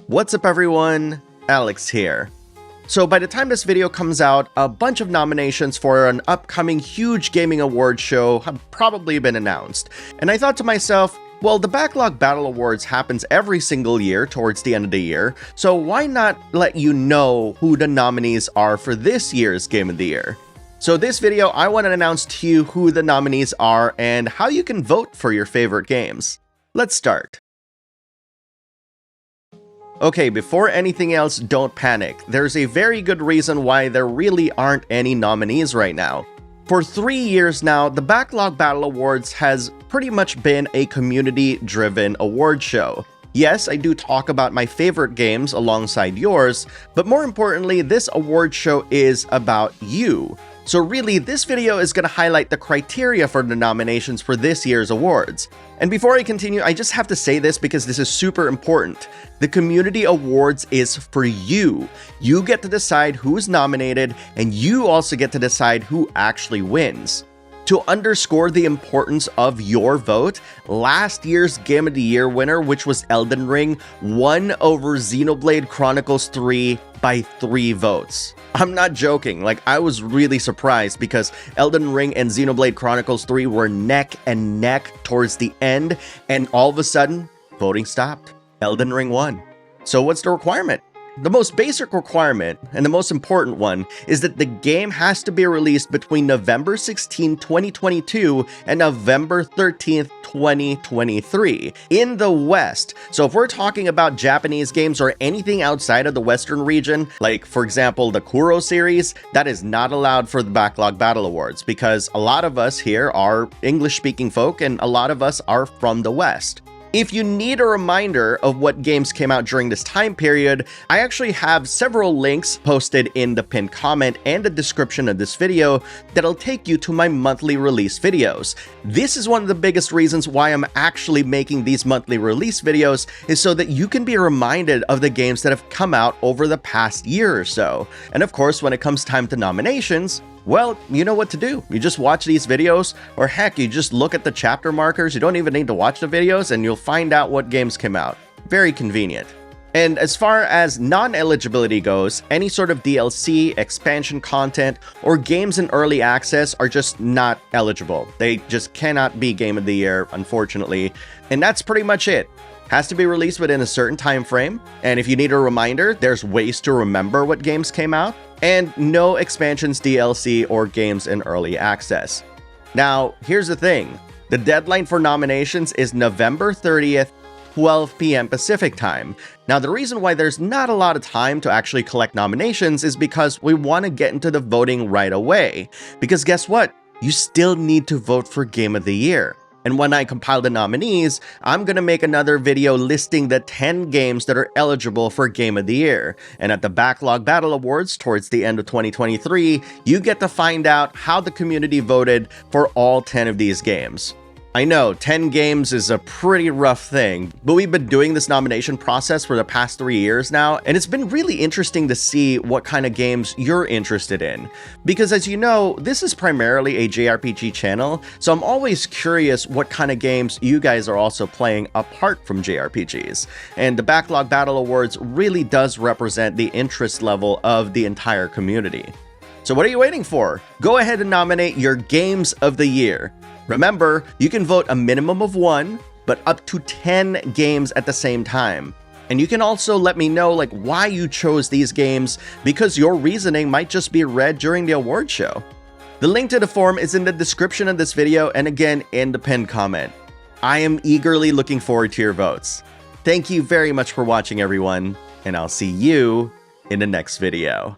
What's up everyone, Alex here. So by the time this video comes out, a bunch of nominations for an upcoming huge gaming award show have probably been announced. And I thought to myself, well, the Backlog Battle Awards happens every single year towards the end of the year, so why not let you know who the nominees are for this year's Game of the Year? So this video, I want to announce to you who the nominees are and how you can vote for your favorite games. Let's start. Okay, before anything else, don't panic. There's a very good reason why there really aren't any nominees right now. For 3 years now, the Backlog Battle Awards has pretty much been a community-driven award show. Yes, I do talk about my favorite games alongside yours, but more importantly, this award show is about you. So really, this video is going to highlight the criteria for the nominations for this year's awards. And before I continue, I just have to say this because this is super important. The Community Awards is for you. You get to decide who's nominated, and you also get to decide who actually wins. To underscore the importance of your vote, last year's Game of the Year winner, which was Elden Ring, won over Xenoblade Chronicles 3 by 3 votes. I'm not joking, like I was really surprised because Elden Ring and Xenoblade Chronicles 3 were neck and neck towards the end, and all of a sudden, voting stopped. Elden Ring won. So what's the requirement? The most basic requirement, and the most important one, is that the game has to be released between November 16, 2022 and November 13, 2023 in the West. So if we're talking about Japanese games or anything outside of the Western region, like for example the Kuro series, that is not allowed for the Backlog Battle Awards because a lot of us here are English-speaking folk and a lot of us are from the West. If you need a reminder of what games came out during this time period, I actually have several links posted in the pinned comment and the description of this video that'll take you to my monthly release videos. This is one of the biggest reasons why I'm actually making these monthly release videos, is so that you can be reminded of the games that have come out over the past year or so. And of course, when it comes time to nominations, well, you know what to do. You just watch these videos, or heck, you just look at the chapter markers. You don't even need to watch the videos and you'll find out what games came out. Very convenient. And as far as non-eligibility goes, any sort of DLC, expansion content, or games in early access are just not eligible. They just cannot be Game of the Year, unfortunately. And that's pretty much it. Has to be released within a certain time frame, and if you need a reminder, there's ways to remember what games came out, and no expansions, DLC, or games in early access. Now, here's the thing. The deadline for nominations is November 30th, 12 p.m. Pacific time. Now, the reason why there's not a lot of time to actually collect nominations is because we want to get into the voting right away. Because guess what? You still need to vote for Game of the Year. And when I compile the nominees, I'm going to make another video listing the 10 games that are eligible for Game of the Year. And at the Backlog Battle Awards towards the end of 2023, you get to find out how the community voted for all 10 of these games. I know, 10 games is a pretty rough thing, but we've been doing this nomination process for the past 3 years now, and it's been really interesting to see what kind of games you're interested in. Because as you know, this is primarily a JRPG channel, so I'm always curious what kind of games you guys are also playing apart from JRPGs. And the Backlog Battle Awards really does represent the interest level of the entire community. So what are you waiting for? Go ahead and nominate your Games of the Year. Remember, you can vote a minimum of 1, but up to 10 games at the same time. And you can also let me know why you chose these games, because your reasoning might just be read during the award show. The link to the form is in the description of this video and again in the pinned comment. I am eagerly looking forward to your votes. Thank you very much for watching everyone, and I'll see you in the next video.